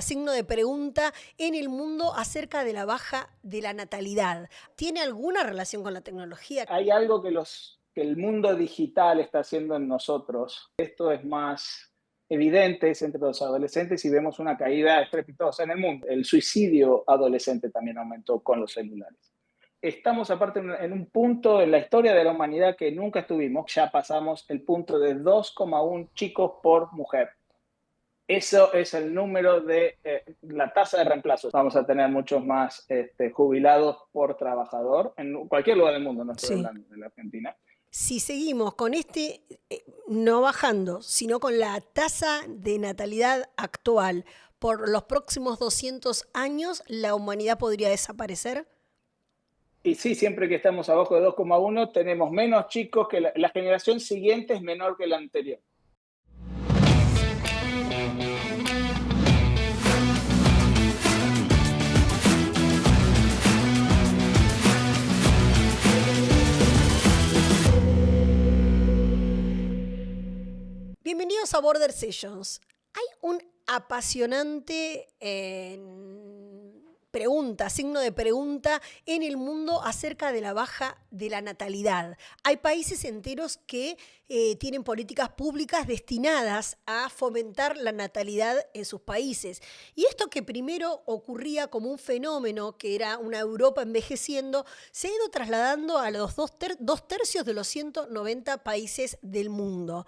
signo de pregunta en el mundo acerca de la baja de la natalidad. ¿Tiene alguna relación con la tecnología? Hay algo que el mundo digital está haciendo en nosotros. Esto es más evidente es entre los adolescentes y vemos una caída estrepitosa en el mundo. El suicidio adolescente también aumentó con los celulares. Estamos aparte en un punto en la historia de la humanidad que nunca estuvimos. Ya pasamos el punto de 2,1 chicos por mujer. Eso es el número de la tasa de reemplazo. Vamos a tener muchos más jubilados por trabajador en cualquier lugar del mundo, no estoy Sí. hablando de la Argentina. Si seguimos con no bajando, sino con la tasa de natalidad actual por los próximos 200 años, ¿la humanidad podría desaparecer? Y sí, siempre que estamos abajo de 2,1 tenemos menos chicos, que la generación siguiente es menor que la anterior. Bienvenidos a Border Sessions. Hay un apasionante signo de pregunta en el mundo acerca de la baja de la natalidad. Hay países enteros que tienen políticas públicas destinadas a fomentar la natalidad en sus países. Y esto que primero ocurría como un fenómeno, que era una Europa envejeciendo, se ha ido trasladando a los dos tercios de los 190 países del mundo.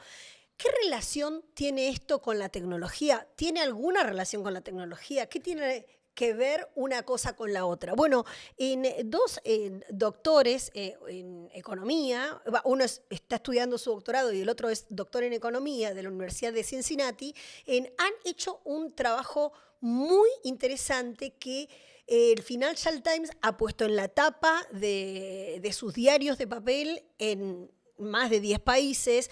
¿Qué relación tiene esto con la tecnología? ¿Tiene alguna relación con la tecnología? ¿Qué tiene que ver una cosa con la otra? Bueno, dos doctores en economía, uno está estudiando su doctorado y el otro es doctor en economía de la Universidad de Cincinnati, han hecho un trabajo muy interesante que el Financial Times ha puesto en la tapa de sus diarios de papel en más de 10 países,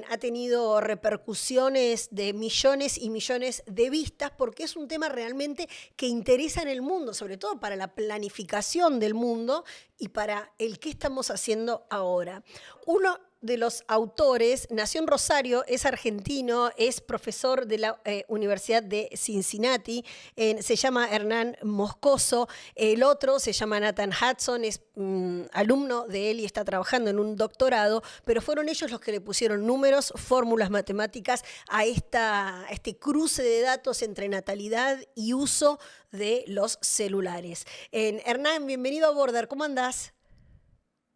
ha tenido repercusiones de millones y millones de vistas, porque es un tema realmente que interesa en el mundo, sobre todo para la planificación del mundo y para el qué estamos haciendo ahora. Uno de los autores nació en Rosario, es argentino, es profesor de la Universidad de Cincinnati, se llama Hernán Moscoso. El otro se llama Nathan Hudson, es alumno de él y está trabajando en un doctorado, pero fueron ellos los que le pusieron números, fórmulas matemáticas a este cruce de datos entre natalidad y uso de los celulares. Hernán, bienvenido a Border, ¿cómo andás?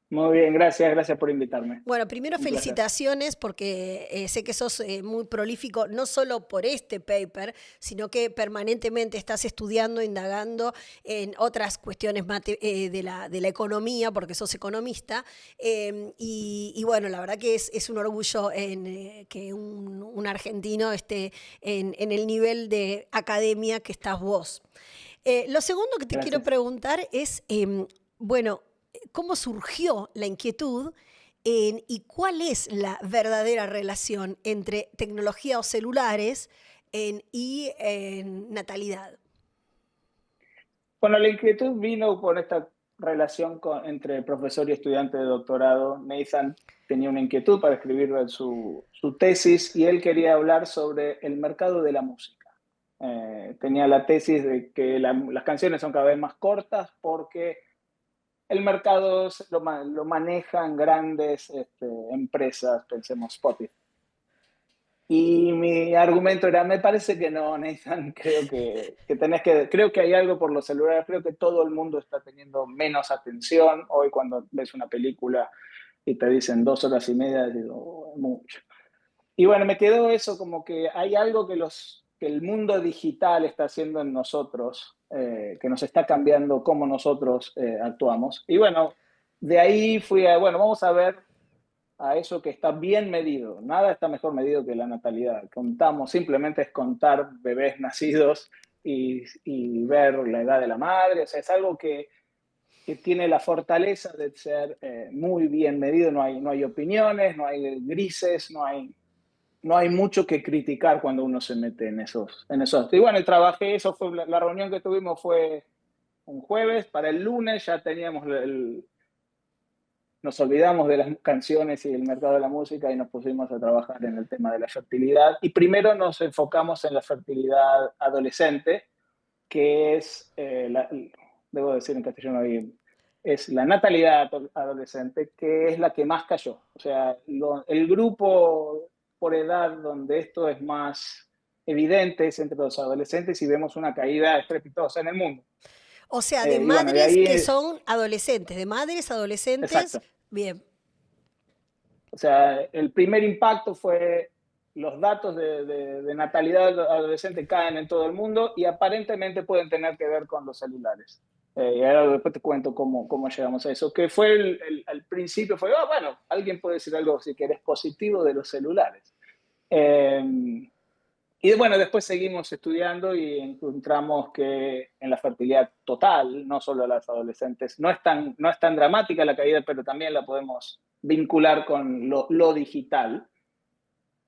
Muy bien, gracias por invitarme. Bueno, primero Un placer. felicitaciones porque sé que sos muy prolífico, no solo por este paper, sino que permanentemente estás estudiando, indagando en otras cuestiones de la economía, porque sos economista. Y bueno, la verdad que es un orgullo que un argentino esté en el nivel de academia que estás vos. Lo segundo que te quiero Gracias. preguntar es, bueno, ¿cómo surgió la inquietud y cuál es la verdadera relación entre tecnología o celulares y natalidad? Bueno, la inquietud vino por esta relación entre profesor y estudiante de doctorado. Nathan tenía una inquietud para escribir su tesis y él quería hablar sobre el mercado de la música. Tenía la tesis de que las canciones son cada vez más cortas porque el mercado lo manejan grandes empresas, pensemos Spotify. Y mi argumento era, me parece que no, Nathan, creo que hay algo por los celulares, creo que todo el mundo está teniendo menos atención. Hoy cuando ves una película y te dicen 2 horas y media, digo, mucho. Y bueno, me quedó eso como que hay algo que el mundo digital está haciendo en nosotros, que nos está cambiando cómo nosotros actuamos. Y bueno, de ahí bueno, vamos a ver a eso que está bien medido. Nada está mejor medido que la natalidad. Simplemente es contar bebés nacidos y ver la edad de la madre. O sea, es algo que tiene la fortaleza de ser muy bien medido. No hay opiniones, no hay grises, no hay mucho que criticar cuando uno se mete en esos. Y bueno, trabajé, la reunión que tuvimos fue un jueves, para el lunes ya teníamos nos olvidamos de las canciones y del mercado de la música y nos pusimos a trabajar en el tema de la fertilidad. Y primero nos enfocamos en la fertilidad adolescente, que es, debo decir en castellano bien, es la natalidad adolescente, que es la que más cayó. O sea, el grupo por edad donde esto es más evidente es entre los adolescentes y vemos una caída estrepitosa en el mundo. O sea, de Y bueno, de madres ahí que es, son adolescentes, de madres adolescentes, exacto. bien. O sea, el primer impacto fue los datos de natalidad adolescente caen en todo el mundo y aparentemente pueden tener que ver con los celulares. Y ahora después te cuento cómo llegamos a eso. Que fue al principio fue, bueno, alguien puede decir algo si querés positivo de los celulares. Eh, y bueno, después seguimos estudiando y encontramos que en la fertilidad total, no solo a las adolescentes, no es tan dramática la caída, pero también la podemos vincular con lo digital.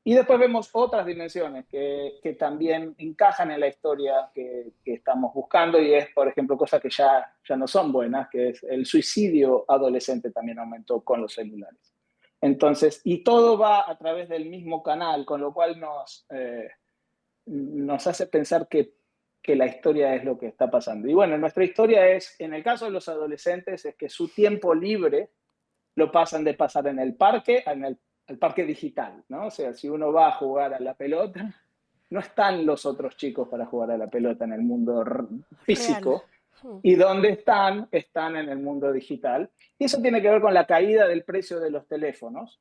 Y después vemos otras dimensiones que también encajan en la historia que estamos buscando y es, por ejemplo, cosas que ya no son buenas, que es el suicidio adolescente también aumentó con los celulares. Entonces, y todo va a través del mismo canal, con lo cual nos hace pensar que la historia es lo que está pasando. Y bueno, nuestra historia es, en el caso de los adolescentes, es que su tiempo libre lo pasan de pasar en el parque al parque digital, ¿no? O sea, si uno va a jugar a la pelota, no están los otros chicos para jugar a la pelota en el mundo Real. físico, y donde están en el mundo digital. Y eso tiene que ver con la caída del precio de los teléfonos.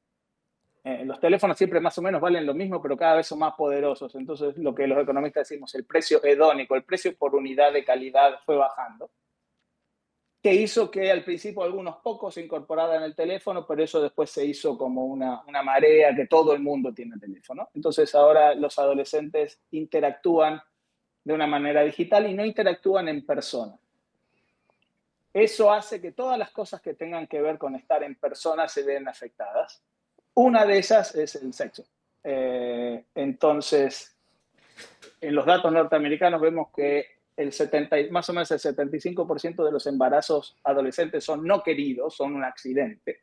Los teléfonos siempre más o menos valen lo mismo, pero cada vez son más poderosos. Entonces, lo que los economistas decimos, el precio hedónico, el precio por unidad de calidad fue bajando, que hizo que al principio algunos pocos se incorporaran el teléfono, pero eso después se hizo como una marea que todo el mundo tiene teléfono. Entonces ahora los adolescentes interactúan de una manera digital y no interactúan en persona. Eso hace que todas las cosas que tengan que ver con estar en persona se vean afectadas. Una de esas es el sexo. Entonces, en los datos norteamericanos vemos que más o menos el 75% de los embarazos adolescentes son no queridos, son un accidente.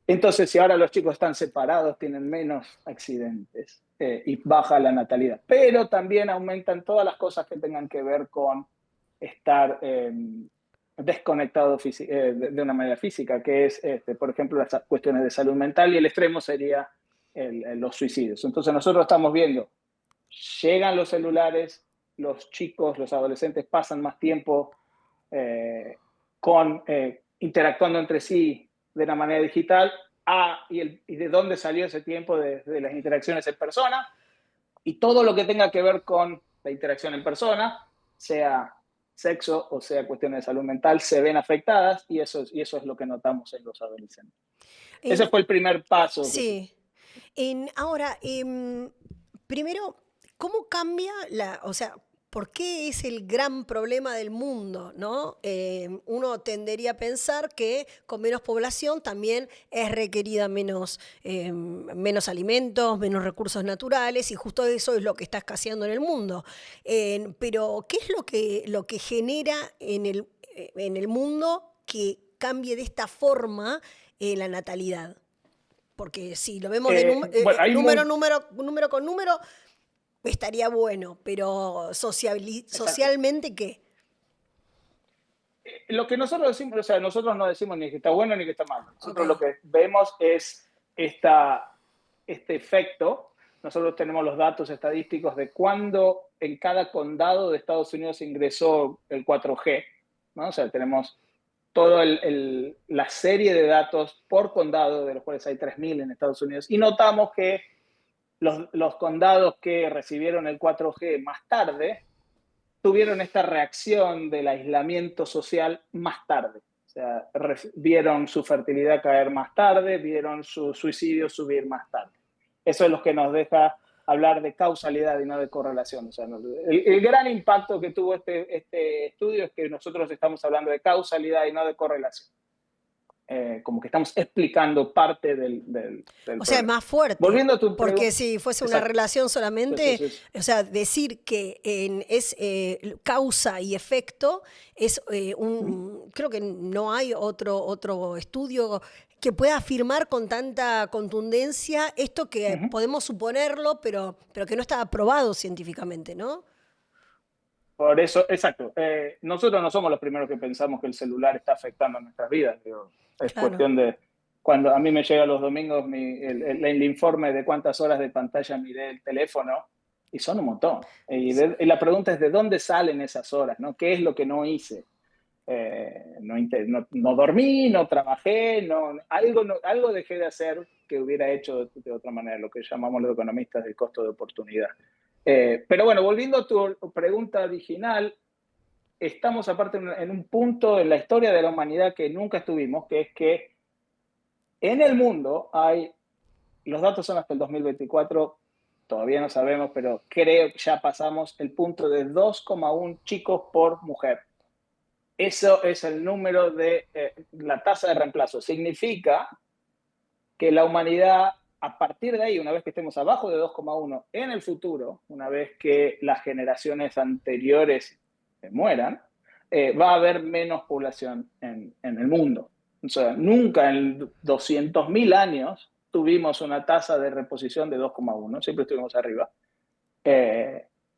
Entonces, si ahora los chicos están separados, tienen menos accidentes y baja la natalidad. Pero también aumentan todas las cosas que tengan que ver con estar desconectado de una manera física, que es, por ejemplo, las cuestiones de salud mental, y el extremo sería los suicidios. Entonces, nosotros estamos viendo, llegan los celulares, los chicos, los adolescentes pasan más tiempo interactuando entre sí de una manera digital. ¿Y de dónde salió ese tiempo de las interacciones en persona? Y todo lo que tenga que ver con la interacción en persona, sea sexo o sea cuestiones de salud mental, se ven afectadas y eso es lo que notamos en los adolescentes. Ese En, fue el primer paso. sí. Ahora, primero, ¿cómo cambia o sea, por qué es el gran problema del mundo, ¿no? Uno tendería a pensar que con menos población también es requerida menos alimentos, menos recursos naturales, y justo eso es lo que está escaseando en el mundo. Pero, ¿qué es lo que genera en el mundo que cambie de esta forma la natalidad? Porque si lo vemos de Bueno, número con número, estaría bueno, pero exacto. socialmente, ¿qué? Lo que nosotros decimos, o sea, nosotros no decimos ni que está bueno ni que está mal. Ok. Nosotros lo que vemos es este efecto. Nosotros tenemos los datos estadísticos de cuándo en cada condado de Estados Unidos ingresó el 4G, ¿no? O sea, tenemos toda la serie de datos por condado, de los cuales hay 3.000 en Estados Unidos, y notamos que los condados que recibieron el 4G más tarde tuvieron esta reacción del aislamiento social más tarde. O sea, vieron su fertilidad caer más tarde, vieron su suicidio subir más tarde. Eso es lo que nos deja hablar de causalidad y no de correlación. O sea, el gran impacto que tuvo este estudio es que nosotros estamos hablando de causalidad y no de correlación. como que estamos explicando parte del O sea, es problema. más fuerte, Volviendo a tu porque pregunta. si fuese una Exacto. relación Sí, sí, solamente, sí, sí. o sea, decir que es causa y efecto, creo que no hay otro estudio que pueda afirmar con tanta contundencia esto que Ujú. podemos suponerlo, pero que no está aprobado científicamente, ¿no? Por eso, exacto. Nosotros no somos los primeros que pensamos que el celular está afectando nuestras vidas. Digo, es Claro. cuestión de, cuando a mí me llega los domingos el informe de cuántas horas de pantalla miré el teléfono, y son un montón. Y la pregunta es de dónde salen esas horas, ¿no? ¿Qué es lo que no hice? No dormí, no trabajé, algo dejé de hacer que hubiera hecho de otra manera, lo que llamamos los economistas del costo de oportunidad. Pero bueno, volviendo a tu pregunta original, estamos aparte en un punto en la historia de la humanidad que nunca estuvimos, que es que en el mundo los datos son hasta el 2024, todavía no sabemos, pero creo que ya pasamos el punto de 2,1 chicos por mujer. Eso es el número de la tasa de reemplazo. Significa que la humanidad, a partir de ahí, una vez que estemos abajo de 2,1 en el futuro, una vez que las generaciones anteriores mueran, va a haber menos población en el mundo. O sea, nunca en 200.000 años tuvimos una tasa de reposición de 2,1, siempre estuvimos arriba.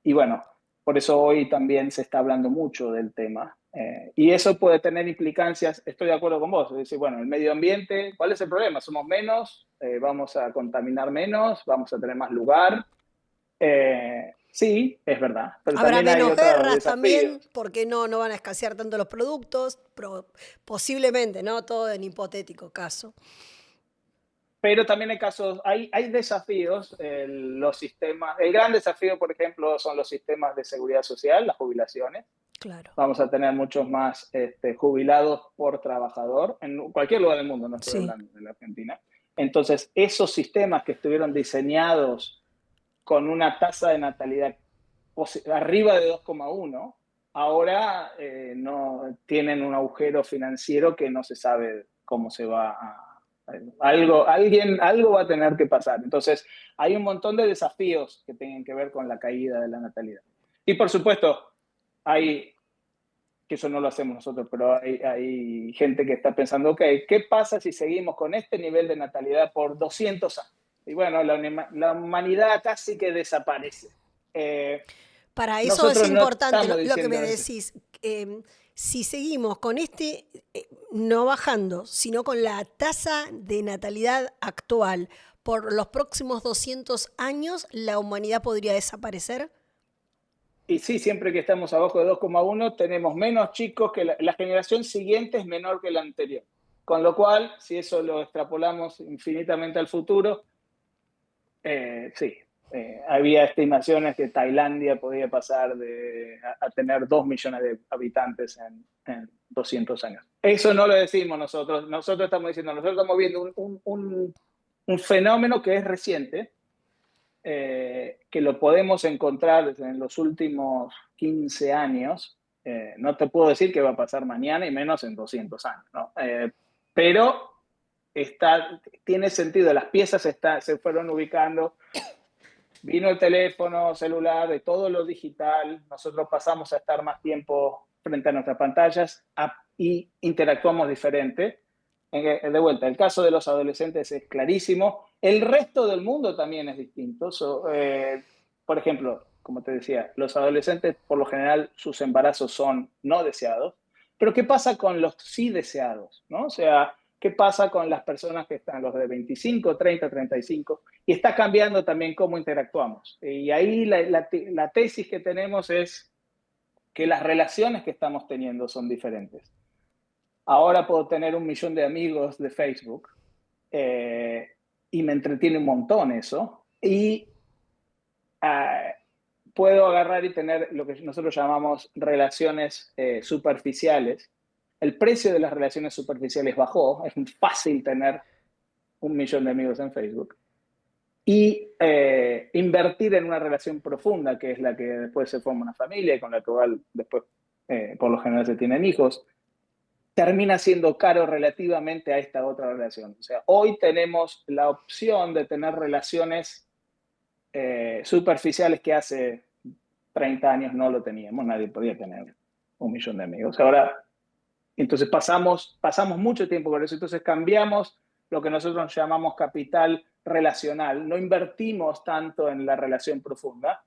Y bueno, por eso hoy también se está hablando mucho del tema. Y eso puede tener implicancias, estoy de acuerdo con vos, es decir, bueno, el medio ambiente, ¿cuál es el problema? Somos menos, vamos a contaminar menos, vamos a tener más lugar. Sí, es verdad, pero Habrá también hay menos otros guerras también, desafíos. porque no van a escasear tanto los productos, posiblemente, ¿no? Todo en hipotético caso. Pero también hay casos, hay desafíos, los sistemas, el gran desafío, por ejemplo, son los sistemas de seguridad social, las jubilaciones. Claro. Vamos a tener muchos más jubilados por trabajador en cualquier lugar del mundo, no estoy Sí. hablando de la Argentina. Entonces, esos sistemas que estuvieron diseñados con una tasa de natalidad arriba de 2,1, ahora no tienen un agujero financiero que no se sabe cómo se va a... algo va a tener que pasar. Entonces, hay un montón de desafíos que tienen que ver con la caída de la natalidad. Y por supuesto, hay que eso no lo hacemos nosotros, pero hay gente que está pensando, ok, ¿qué pasa si seguimos con este nivel de natalidad por 200 años? Y bueno, la humanidad casi que desaparece. Para eso es Nosotros no importante estamos lo que me diciendo eso. decís. Si seguimos con no bajando, sino con la tasa de natalidad actual por los próximos 200 años, ¿la humanidad podría desaparecer? Y sí, siempre que estamos abajo de 2,1 tenemos menos chicos que la generación siguiente es menor que la anterior. Con lo cual, si eso lo extrapolamos infinitamente al futuro, sí, había estimaciones que Tailandia podía pasar a tener 2 millones de habitantes en 200 años. Eso no lo decimos nosotros estamos diciendo, nosotros estamos viendo un fenómeno que es reciente, que lo podemos encontrar en los últimos 15 años. No te puedo decir que va a pasar mañana y menos en 200 años, ¿no? Pero tiene sentido, las piezas se fueron ubicando. Vino el teléfono celular, de todo lo digital, nosotros pasamos a estar más tiempo frente a nuestras pantallas y interactuamos diferente. De vuelta, el caso de los adolescentes es clarísimo. El resto del mundo también es distinto. Por ejemplo, como te decía, los adolescentes por lo general sus embarazos son no deseados. Pero ¿qué pasa con los sí deseados? ¿No? O sea, ¿qué pasa con las personas que están, los de 25, 30, 35? Y está cambiando también cómo interactuamos. Y ahí la tesis que tenemos es que las relaciones que estamos teniendo son diferentes. Ahora puedo tener 1 millón de amigos de Facebook y me entretiene un montón eso. Y puedo agarrar y tener lo que nosotros llamamos relaciones superficiales. El precio de las relaciones superficiales bajó, es fácil tener 1 millón de amigos en Facebook. Y invertir en una relación profunda, que es la que después se forma una familia y con la que después, por lo general, se tienen hijos. termina siendo caro relativamente a esta otra relación. O sea, hoy tenemos la opción de tener relaciones superficiales que hace 30 años no lo teníamos, nadie podía tener 1 millón de amigos. Ahora, entonces pasamos mucho tiempo con eso, entonces cambiamos lo que nosotros llamamos capital relacional, no invertimos tanto en la relación profunda,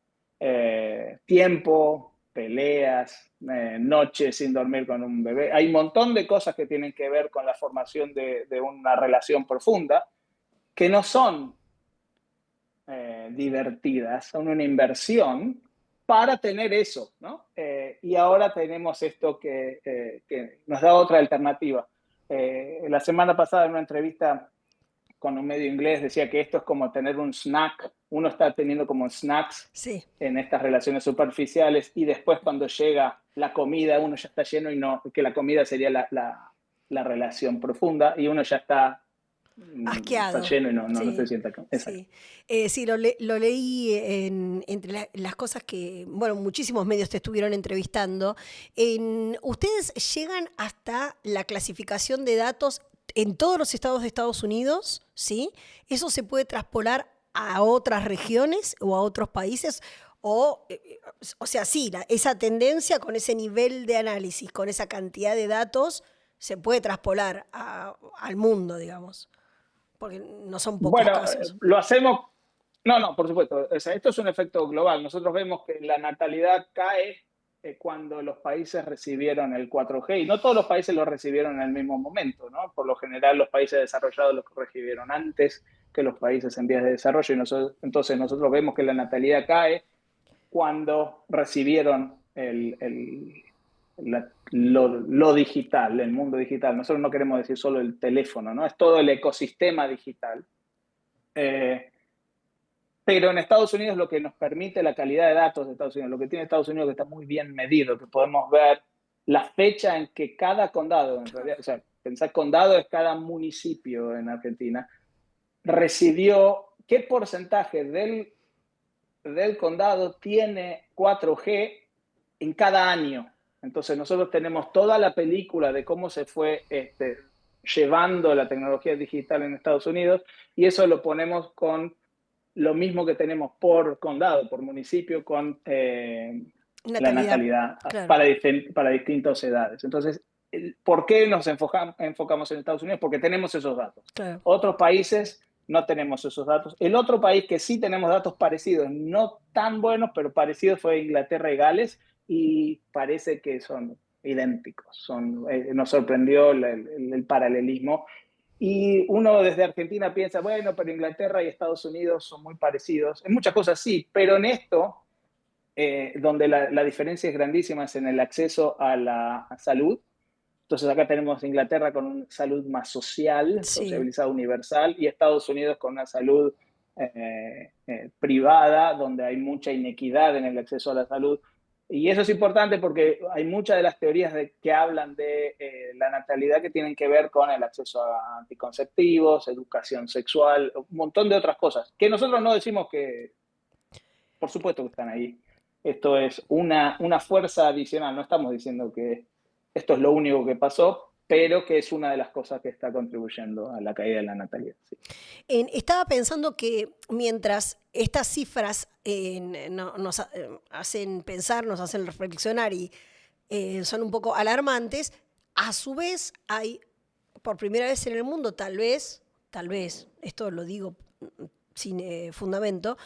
tiempo, peleas, noches sin dormir con un bebé, hay un montón de cosas que tienen que ver con la formación de una relación profunda que no son divertidas, son una inversión para tener eso, ¿no? Y ahora tenemos esto que nos da otra alternativa. La semana pasada en una entrevista con un medio inglés decía que esto es como tener un snack, uno está teniendo como snacks Sí. en estas relaciones superficiales y después cuando llega la comida uno ya está lleno y no, que la comida sería la relación profunda y uno ya está Asqueado. lleno y no se Sí, sienta. Exacto. sí. Sí, lo leí entre las cosas que, bueno, muchísimos medios te estuvieron entrevistando. ¿Ustedes llegan hasta la clasificación de datos en todos los estados de Estados Unidos? ¿Sí? ¿Eso se puede traspolar a otras regiones o a otros países? O sea, sí, esa tendencia con ese nivel de análisis, con esa cantidad de datos, se puede traspolar al mundo, digamos, porque no son pocos Bueno, casos. lo hacemos, no, por supuesto, o sea, esto es un efecto global. Nosotros vemos que la natalidad cae cuando los países recibieron el 4G y no todos los países lo recibieron en el mismo momento, ¿no? Por lo general los países desarrollados lo recibieron antes que los países en vías de desarrollo y entonces nosotros vemos que la natalidad cae cuando recibieron lo digital, el mundo digital. Nosotros no queremos decir solo el teléfono, ¿no? Es todo el ecosistema digital. Pero en Estados Unidos lo que nos permite la calidad de datos de Estados Unidos, lo que tiene Estados Unidos que está muy bien medido, que podemos ver la fecha en que cada condado, en realidad, o sea, pensar condado es cada municipio en Argentina, recibió qué porcentaje del condado tiene 4G en cada año. Entonces nosotros tenemos toda la película de cómo se fue llevando la tecnología digital en Estados Unidos y eso lo ponemos con lo mismo que tenemos por condado, por municipio, con la Natalidad, natalidad claro. para distintas edades. Entonces, ¿por qué nos enfocamos en Estados Unidos? Porque tenemos esos datos. Claro. Otros países no tenemos esos datos. El otro país que sí tenemos datos parecidos, no tan buenos, pero parecidos, fue Inglaterra y Gales, y parece que son idénticos. Nos sorprendió el paralelismo. Y uno desde Argentina piensa, bueno, pero Inglaterra y Estados Unidos son muy parecidos. En muchas cosas sí, pero en esto, donde la diferencia es grandísima, es en el acceso a la salud. Entonces acá tenemos Inglaterra con una salud más social, Sí. sociabilizada, universal, y Estados Unidos con una salud privada, donde hay mucha inequidad en el acceso a la salud. Y eso es importante porque hay muchas de las teorías que hablan de la natalidad que tienen que ver con el acceso a anticonceptivos, educación sexual, un montón de otras cosas, que nosotros no decimos que, por supuesto que están ahí. Esto es una fuerza adicional, no estamos diciendo que esto es lo único que pasó, pero que es una de las cosas que está contribuyendo a la caída de la natalidad. Sí. Estaba pensando que mientras estas cifras nos hacen pensar, nos hacen reflexionar y son un poco alarmantes, a su vez hay, por primera vez en el mundo, tal vez, esto lo digo sin fundamento,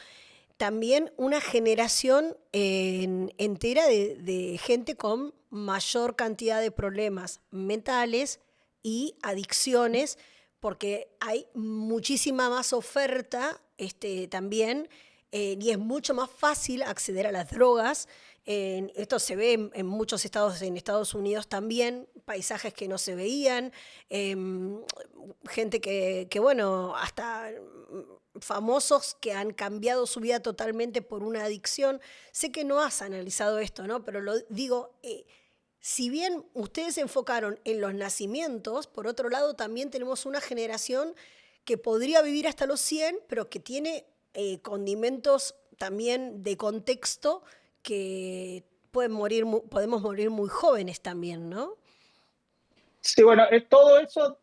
también una generación entera de gente con mayor cantidad de problemas mentales y adicciones, porque hay muchísima más oferta también, y es mucho más fácil acceder a las drogas. Esto se ve en muchos estados, en Estados Unidos también, paisajes que no se veían, gente que, bueno, hasta famosos que han cambiado su vida totalmente por una adicción. Sé que no has analizado esto, ¿no? Pero lo digo, si bien ustedes se enfocaron en los nacimientos, por otro lado también tenemos una generación que podría vivir hasta los 100, pero que tiene condimentos también de contexto que podemos morir muy jóvenes también, ¿no? Sí, bueno, todo eso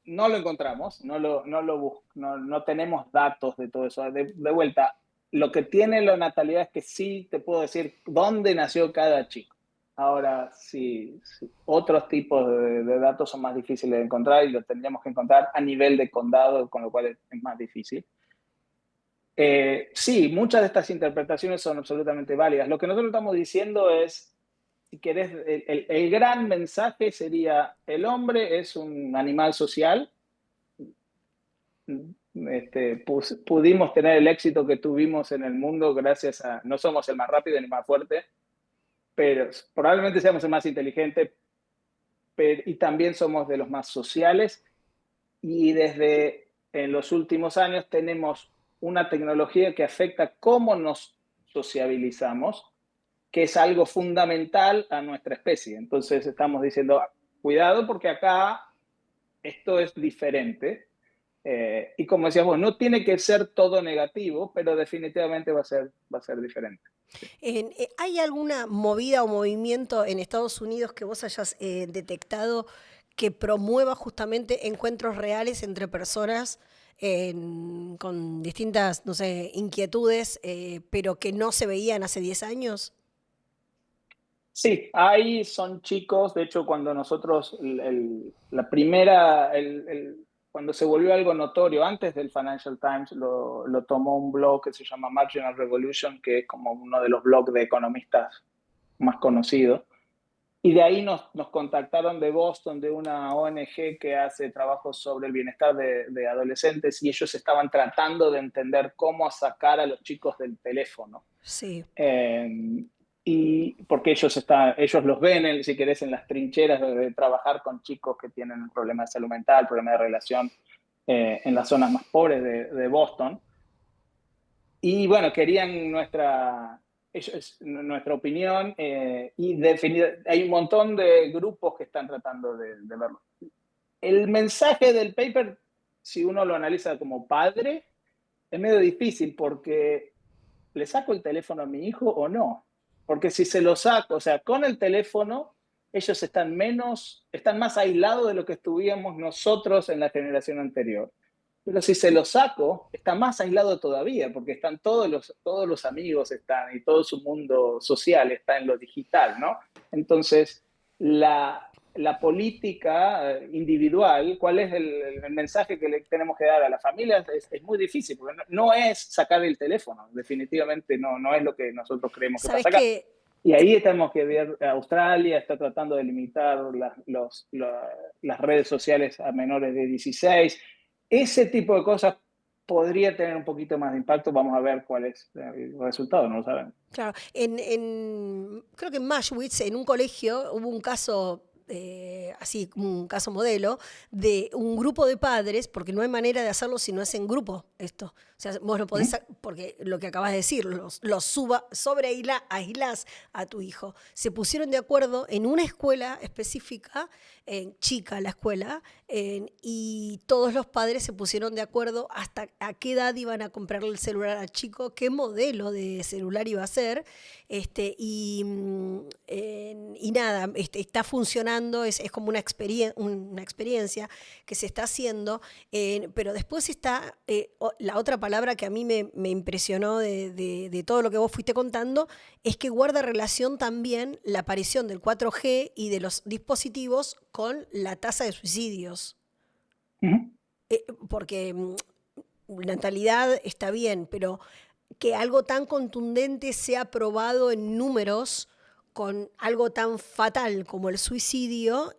no lo encontramos, no tenemos datos de todo eso. De vuelta, lo que tiene la natalidad es que sí te puedo decir dónde nació cada chico. Ahora, sí, otros tipos de datos son más difíciles de encontrar y los tendríamos que encontrar a nivel de condado, con lo cual es más difícil. Sí, muchas de estas interpretaciones son absolutamente válidas. Lo que nosotros estamos diciendo es, si querés, el gran mensaje sería, el hombre es un animal social. Pudimos tener el éxito que tuvimos en el mundo gracias a, no somos el más rápido ni más fuerte, pero probablemente seamos el más inteligente, y también somos de los más sociales, y desde en los últimos años tenemos una tecnología que afecta cómo nos sociabilizamos, que es algo fundamental a nuestra especie. Entonces estamos diciendo, cuidado porque acá esto es diferente. Y como decías vos, no tiene que ser todo negativo, pero definitivamente va a ser diferente. ¿Hay alguna movida o movimiento en Estados Unidos que vos hayas detectado que promueva justamente encuentros reales entre personas con distintas, no sé, inquietudes, pero que no se veían hace 10 años? Sí, ahí son chicos, de hecho cuando nosotros, la primera, cuando se volvió algo notorio, antes del Financial Times, lo tomó un blog que se llama Marginal Revolution, que es como uno de los blogs de economistas más conocidos. Y de ahí nos contactaron de Boston, de una ONG que hace trabajos sobre el bienestar de adolescentes, y ellos estaban tratando de entender cómo sacar a los chicos del teléfono. Sí. Eh, y porque ellos los ven, si querés, en las trincheras de trabajar con chicos que tienen problemas de salud mental, problemas de relación, en las zonas más pobres de Boston. Y bueno, querían nuestra opinión, y hay un montón de grupos que están tratando de verlo. El mensaje del paper, si uno lo analiza como padre, es medio difícil porque ¿le saco el teléfono a mi hijo o no? Porque si se lo saco, o sea, con el teléfono, ellos están más aislados de lo que estuvimos nosotros en la generación anterior. Pero si se lo saco, está más aislado todavía, porque están todos los amigos están, y todo su mundo social está en lo digital, ¿no? Entonces, la política individual, ¿cuál es el mensaje que le tenemos que dar a las familias? Es muy difícil, porque no es sacar el teléfono, definitivamente no es lo que nosotros creemos que ¿Sabés pasa acá. que Y ahí tenemos que ver, Australia está tratando de limitar las redes sociales a menores de 16. Ese tipo de cosas podría tener un poquito más de impacto. Vamos a ver cuál es el resultado, no lo sabemos. Claro, creo que en Mashwitz, en un colegio, hubo un caso, así, un caso modelo, de un grupo de padres, porque no hay manera de hacerlo si no es en grupo esto. O sea, vos no podés, porque lo que acabas de decir, aislás a tu hijo. Se pusieron de acuerdo en una escuela específica, chica la escuela, y todos los padres se pusieron de acuerdo hasta a qué edad iban a comprarle el celular al chico, qué modelo de celular iba a ser, y nada, está funcionando, es como una experiencia que se está haciendo, pero después está la otra palabra que a mí me impresionó de todo lo que vos fuiste contando, es que guarda relación también la aparición del 4G y de los dispositivos con la tasa de suicidios. Uh -huh. Porque natalidad está bien, pero que algo tan contundente sea probado en números con algo tan fatal como el suicidio,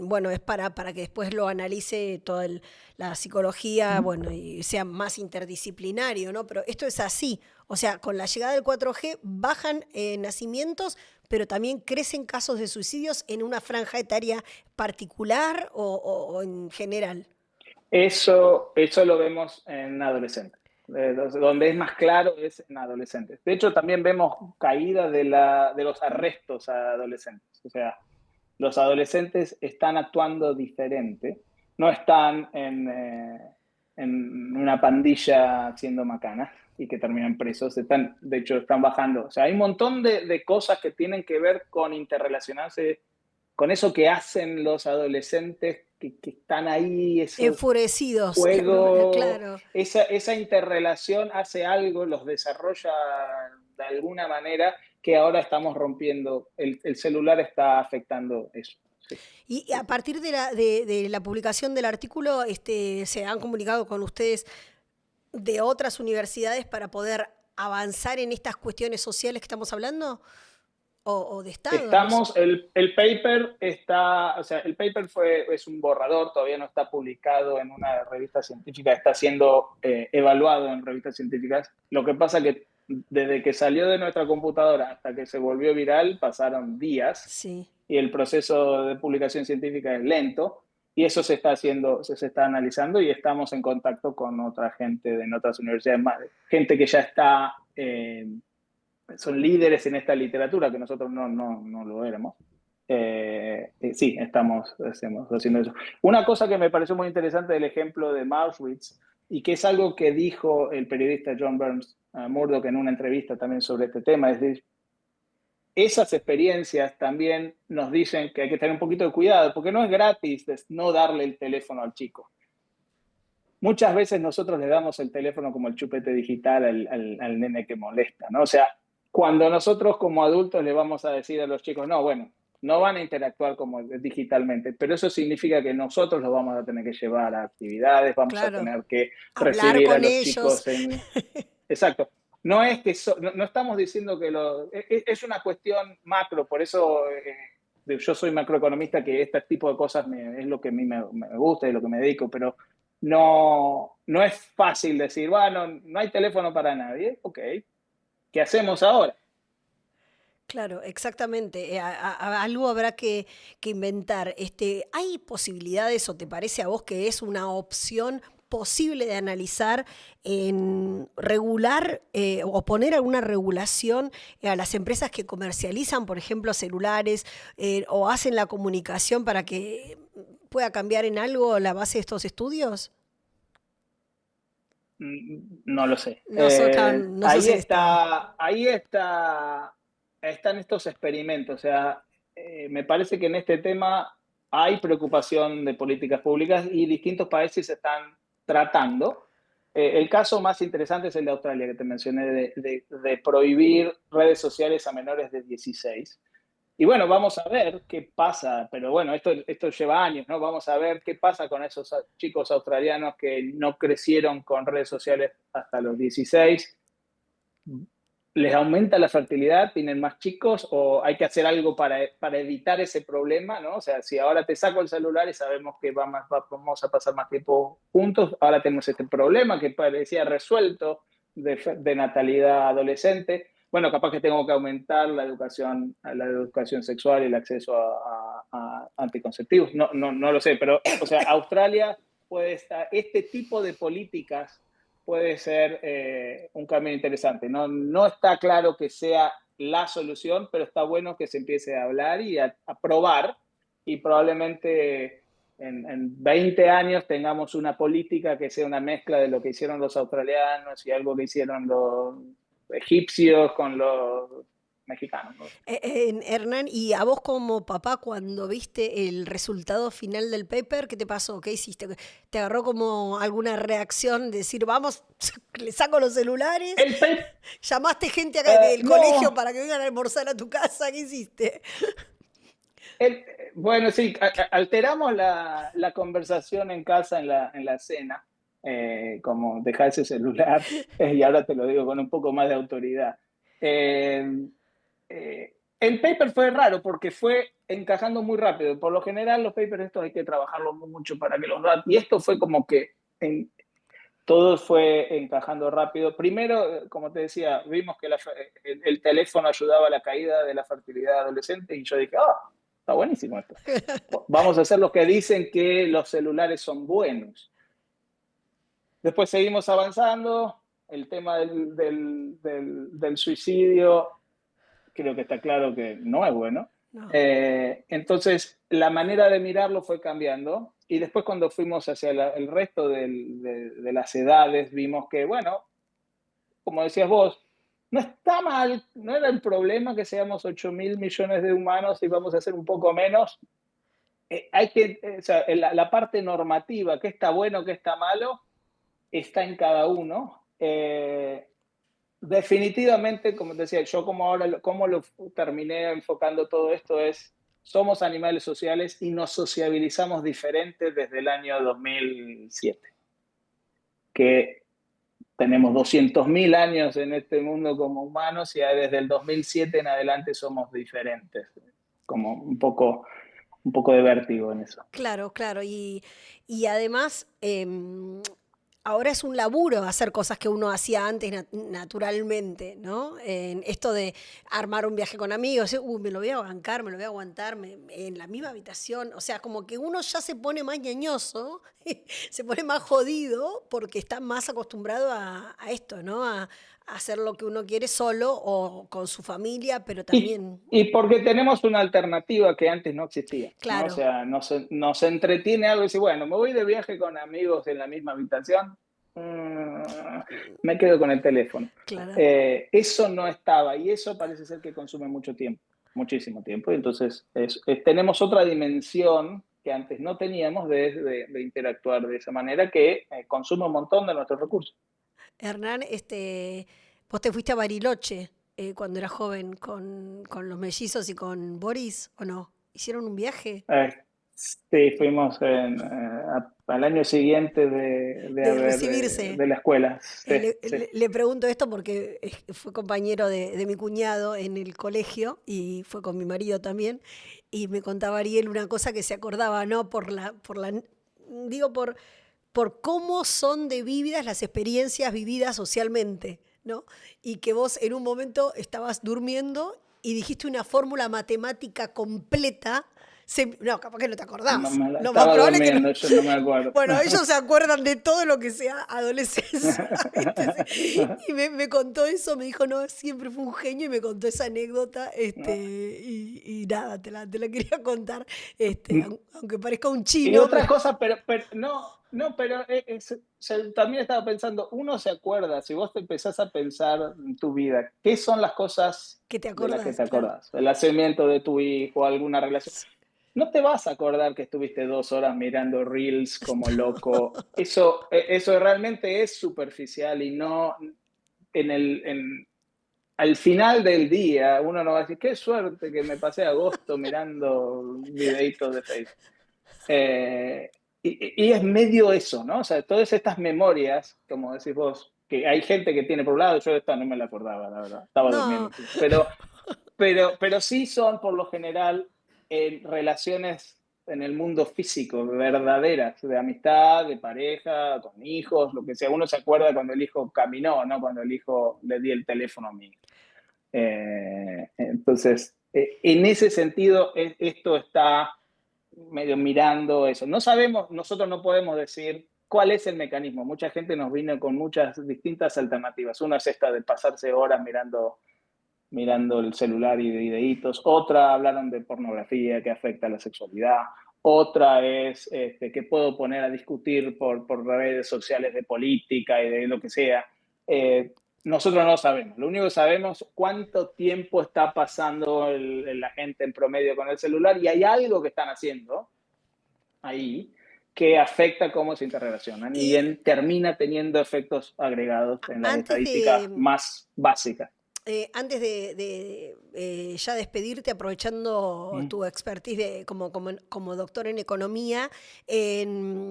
bueno, es para que después lo analice toda la psicología, bueno, y sea más interdisciplinario, ¿no? Pero esto es así. O sea, con la llegada del 4G bajan nacimientos, pero también crecen casos de suicidios en una franja etaria particular o en general. Eso lo vemos en adolescentes. Donde es más claro es en adolescentes. De hecho, también vemos caída de los arrestos a adolescentes. O sea, los adolescentes están actuando diferente. No están en una pandilla haciendo macanas y que terminan presos. De hecho, están bajando. O sea, hay un montón de cosas que tienen que ver con interrelacionarse con eso que hacen los adolescentes que están ahí, esos Enfurecidos, juegos, claro. esa interrelación hace algo, los desarrolla de alguna manera que ahora estamos rompiendo. El celular está afectando eso. Sí, Y sí, a sí. partir de la publicación del artículo, ¿se han comunicado con ustedes de otras universidades para poder avanzar en estas cuestiones sociales que estamos hablando? O de Estado, no sé. Estamos, el paper está, o sea, el paper es un borrador, todavía no está publicado en una revista científica, está siendo evaluado en revistas científicas. Lo que pasa que desde que salió de nuestra computadora hasta que se volvió viral pasaron días Sí. y el proceso de publicación científica es lento y eso se está haciendo, se está analizando y estamos en contacto con otra gente en otras universidades, más, gente que ya está son líderes en esta literatura, que nosotros no lo éramos. Sí, estamos haciendo eso. Una cosa que me pareció muy interesante del ejemplo de Mausewitz, y que es algo que dijo el periodista John Burns Murdoch en una entrevista también sobre este tema, es decir, esas experiencias también nos dicen que hay que tener un poquito de cuidado, porque no es gratis no darle el teléfono al chico. Muchas veces nosotros le damos el teléfono como el chupete digital al nene que molesta, ¿no? O sea, cuando nosotros como adultos le vamos a decir a los chicos, no, bueno, no van a interactuar como digitalmente, pero eso significa que nosotros los vamos a tener que llevar a actividades, vamos a Claro. tener que Hablar recibir a con los ellos. chicos en... Exacto. No es que no estamos diciendo que es una cuestión macro, por eso yo soy macroeconomista, que este tipo de cosas es lo que a mí me gusta y lo que me dedico, pero no es fácil decir, bueno, no hay teléfono para nadie, ok, ¿qué hacemos ahora? Claro, exactamente. Algo habrá que inventar. ¿Hay posibilidades o te parece a vos que es una opción posible de analizar en regular o poner alguna regulación a las empresas que comercializan, por ejemplo, celulares o hacen la comunicación para que pueda cambiar en algo la base de estos estudios? No lo sé. No sos el Estado. Están estos experimentos. O sea, me parece que en este tema hay preocupación de políticas públicas y distintos países están tratando. El caso más interesante es el de Australia, que te mencioné, de prohibir redes sociales a menores de 16. Y bueno, vamos a ver qué pasa, pero bueno, esto lleva años, ¿no? Vamos a ver qué pasa con esos chicos australianos que no crecieron con redes sociales hasta los 16. ¿Les aumenta la fertilidad? ¿Tienen más chicos? ¿O hay que hacer algo para evitar ese problema, ¿no? O sea, si ahora te saco el celular y sabemos que vamos a pasar más tiempo juntos, ahora tenemos este problema que parecía resuelto de natalidad adolescente. Bueno, capaz que tengo que aumentar la educación sexual y el acceso a anticonceptivos. No lo sé, pero, o sea, Australia puede estar, este tipo de políticas puede ser un camino interesante. No está claro que sea la solución, pero está bueno que se empiece a hablar y a probar y probablemente en 20 años tengamos una política que sea una mezcla de lo que hicieron los australianos y algo que hicieron los egipcios con los mexicanos, ¿no? Hernán, y a vos como papá, cuando viste el resultado final del paper, ¿qué te pasó? ¿Qué hiciste? ¿Te agarró como alguna reacción de decir, vamos, le saco los celulares? El paper, ¿Llamaste gente acá del colegio no, para que vengan a almorzar a tu casa? ¿Qué hiciste? el, bueno, sí, alteramos la conversación en casa en la cena, como dejar ese celular, y ahora te lo digo con un poco más de autoridad. Eh, el paper fue raro porque fue encajando muy rápido. Por lo general, los papers estos hay que trabajarlos mucho para que los datos. Y esto fue como que todo fue encajando rápido. Primero, como te decía, vimos que el teléfono ayudaba a la caída de la fertilidad adolescente y yo dije, está buenísimo esto. Vamos a hacer lo que dicen que los celulares son buenos. Después seguimos avanzando. El tema del suicidio, creo que está claro que no es bueno. No. Entonces, la manera de mirarlo fue cambiando y después cuando fuimos hacia el resto de las edades, vimos que, bueno, como decías vos, no está mal, no era el problema que seamos 8.000 millones de humanos y vamos a ser un poco menos. Hay que, o sea, la parte normativa, qué está bueno, qué está malo, está en cada uno. Definitivamente, como te decía, yo como ahora, como lo terminé enfocando todo esto es, somos animales sociales y nos sociabilizamos diferentes desde el año 2007, que tenemos 200.000 años en este mundo como humanos y desde el 2007 en adelante somos diferentes, como un poco de vértigo en eso. Claro, claro. Y además, ahora es un laburo hacer cosas que uno hacía antes naturalmente, ¿no? En esto de armar un viaje con amigos, me lo voy a bancar, me lo voy a aguantar en la misma habitación. O sea, como que uno ya se pone más ñañoso, se pone más jodido porque está más acostumbrado a esto, ¿no? A hacer lo que uno quiere solo o con su familia, pero también, Y porque tenemos una alternativa que antes no existía, ¿no? O claro, sea, nos entretiene algo y decir, bueno, me voy de viaje con amigos en la misma habitación, me quedo con el teléfono. claro. Eso no estaba y eso parece ser que consume mucho tiempo, muchísimo tiempo. Y entonces tenemos otra dimensión que antes no teníamos de interactuar de esa manera que consume un montón de nuestros recursos. Hernán, vos te fuiste a Bariloche cuando eras joven con los mellizos y con Boris, ¿o no? ¿Hicieron un viaje Eh, sí, fuimos al año siguiente de recibirse? de la escuela. Sí, sí. Le pregunto esto porque fue compañero de mi cuñado en el colegio y fue con mi marido también. Y me contaba Ariel una cosa que se acordaba, ¿no? Digo, por cómo son de vívidas las experiencias vividas socialmente, ¿no? Y que vos en un momento estabas durmiendo y dijiste una fórmula matemática completa. No, capaz que no te No, acordás. Lo más estaba probable es que no. durmiendo, yo no me acuerdo. Bueno, ellos se acuerdan de todo lo que sea adolescencia. ¿Viste? Y me contó eso, me dijo, no, siempre fue un genio y me contó esa anécdota. Y nada, te la quería contar, aunque parezca un Y chino, otra pero cosa, pero no, pero también estaba pensando, uno se acuerda, si vos te empezás a pensar en tu vida, ¿qué son las cosas que te de las que acordás, te claro. acordás? El nacimiento de tu hijo, alguna relación. No te vas a acordar que estuviste 2 horas mirando reels como loco. Eso realmente es superficial y no al final del día uno no va a decir, qué suerte que me pasé agosto mirando videitos de Facebook. Eh, y es medio eso, ¿no? O sea, todas estas memorias, como decís vos, que hay gente que tiene por un lado, yo esta no me la acordaba, la verdad, estaba No, durmiendo. Pero sí son por lo general relaciones en el mundo físico, verdaderas, de amistad, de pareja, con hijos, lo que sea. Uno se acuerda cuando el hijo caminó, ¿no? Cuando el hijo le di el teléfono a mi hijo. Entonces, en ese sentido, esto está medio mirando eso. No sabemos, nosotros no podemos decir cuál es el mecanismo. Mucha gente nos vino con muchas distintas alternativas. Una es esta de pasarse horas mirando el celular y videitos. Otra hablaron de pornografía que afecta a la sexualidad. Otra es que puedo poner a discutir por redes sociales de política y de lo que sea. Nosotros no sabemos. Lo único que sabemos es cuánto tiempo está pasando la gente en promedio con el celular y hay algo que están haciendo ahí que afecta cómo se interrelacionan y y termina teniendo efectos agregados en las antes estadísticas de, más básicas. ya despedirte, aprovechando Mm. tu expertise como doctor en economía, en,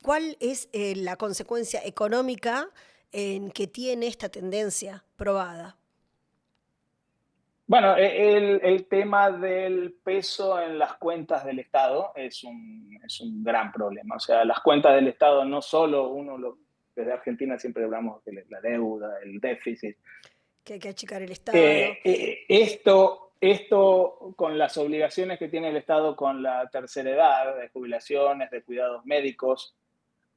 ¿cuál es la consecuencia económica en que tiene esta tendencia probada? Bueno, el tema del peso en las cuentas del Estado es un gran problema. O sea, las cuentas del Estado no solo desde Argentina siempre hablamos de la deuda, el déficit. Que hay que achicar el Estado. Esto con las obligaciones que tiene el Estado con la tercera edad, de jubilaciones, de cuidados médicos,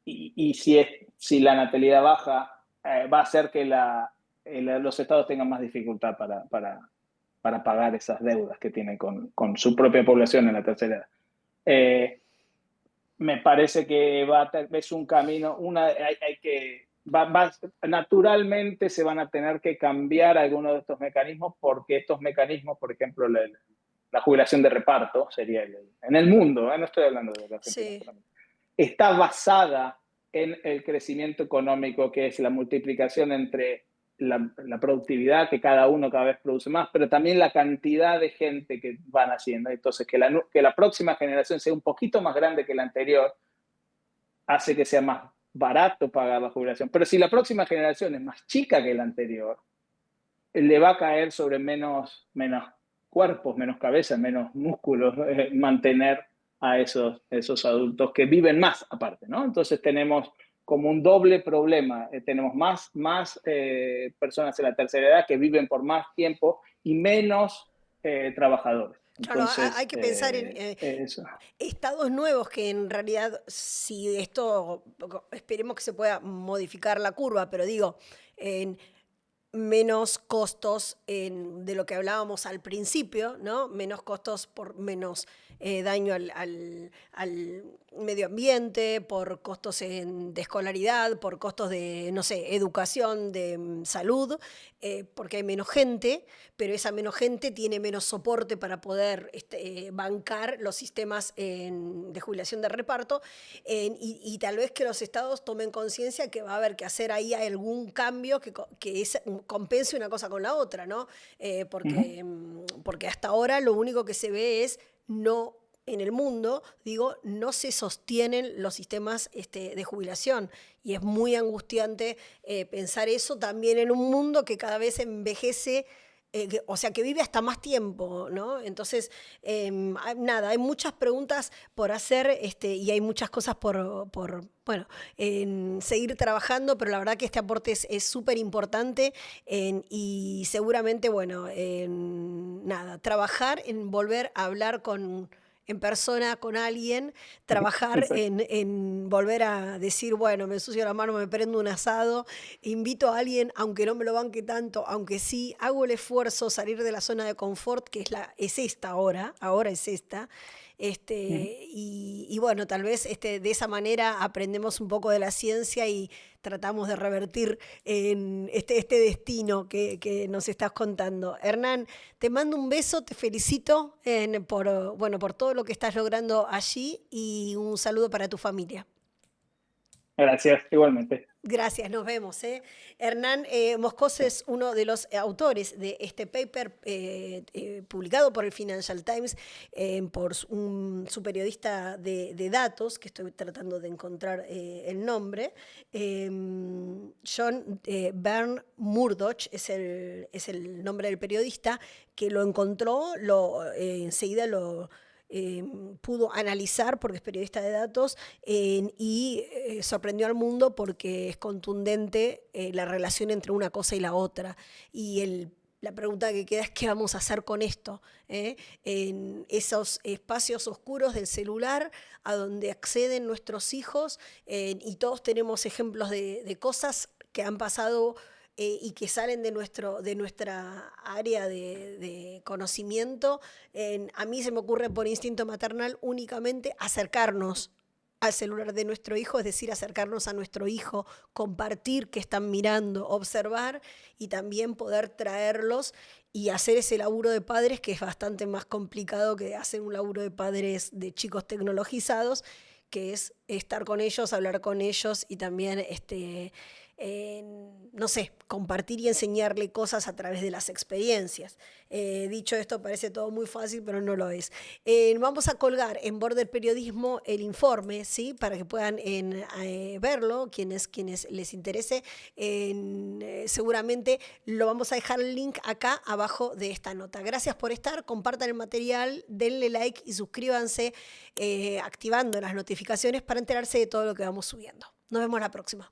y si la natalidad baja, va a hacer que los estados tengan más dificultad para pagar esas deudas que tienen con su propia población en la tercera edad. Me parece que es un camino, hay que naturalmente se van a tener que cambiar algunos de estos mecanismos porque estos mecanismos, por ejemplo, la jubilación de reparto, sería en el mundo, no estoy hablando de la Argentina Sí, solamente, está basada en el crecimiento económico, que es la multiplicación entre la productividad, que cada uno cada vez produce más, pero también la cantidad de gente que van haciendo. Entonces, que la próxima generación sea un poquito más grande que la anterior, hace que sea más barato pagar la jubilación. Pero si la próxima generación es más chica que la anterior, le va a caer sobre menos cuerpos, menos cabezas, menos músculos, mantener a esos adultos que viven más aparte, ¿no? Entonces tenemos como un doble problema. Tenemos más personas en la tercera edad que viven por más tiempo y menos trabajadores. claro, hay Entonces, que pensar en eso. estados nuevos que en realidad, si esto, esperemos que se pueda modificar la curva, pero digo, en menos costos de lo que hablábamos al principio, ¿no? Menos costos por menos daño al medio ambiente, por costos de escolaridad, por costos de, no sé, educación, de salud, porque hay menos gente, pero esa menos gente tiene menos soporte para poder bancar los sistemas de jubilación de reparto, y tal vez que los estados tomen conciencia que va a haber que hacer ahí algún cambio que compense una cosa con la otra, ¿no? Porque hasta ahora lo único que se ve es no en el mundo, digo, no se sostienen los sistemas de jubilación. Y es muy angustiante pensar eso también en un mundo que cada vez envejece, o sea, que vive hasta más tiempo, ¿no? Entonces, nada, hay muchas preguntas por hacer y hay muchas cosas bueno, seguir trabajando, pero la verdad que este aporte es súper importante y seguramente, bueno, nada, trabajar en volver a hablar en persona con alguien, trabajar Exacto. en volver a decir, bueno, me ensucio la mano, me prendo un asado, invito a alguien, aunque no me lo banque tanto, aunque sí, hago el esfuerzo, salir de la zona de confort, que es esta ahora es esta. Y bueno, tal vez de esa manera aprendemos un poco de la ciencia y tratamos de revertir en este destino que nos estás contando. Hernán, te mando un beso, te felicito por todo lo que estás logrando allí y un saludo para tu familia. Gracias, igualmente. Gracias, nos vemos. Hernán Moscoso es uno de los autores de este paper publicado por el Financial Times por su periodista de datos, que estoy tratando de encontrar el nombre. John Bern Murdoch es el nombre del periodista, que lo encontró, enseguida lo pudo analizar, porque es periodista de datos, y sorprendió al mundo porque es contundente la relación entre una cosa y la otra. Y la pregunta que queda es qué vamos a hacer con esto, en esos espacios oscuros del celular a donde acceden nuestros hijos, y todos tenemos ejemplos de cosas que han pasado y que salen de nuestra área de conocimiento. A mí se me ocurre por instinto maternal únicamente acercarnos al celular de nuestro hijo, es decir, acercarnos a nuestro hijo, compartir qué están mirando, observar y también poder traerlos y hacer ese laburo de padres, que es bastante más complicado que hacer un laburo de padres de chicos tecnologizados, que es estar con ellos, hablar con ellos y también no sé, compartir y enseñarle cosas a través de las experiencias. Dicho esto, parece todo muy fácil, pero no lo es. Vamos a colgar en Border Periodismo el informe, ¿sí? Para que puedan verlo, quienes les interese. Seguramente lo vamos a dejar el link acá abajo de esta nota. Gracias por estar, compartan el material, denle like y suscríbanse activando las notificaciones para enterarse de todo lo que vamos subiendo. Nos vemos la próxima.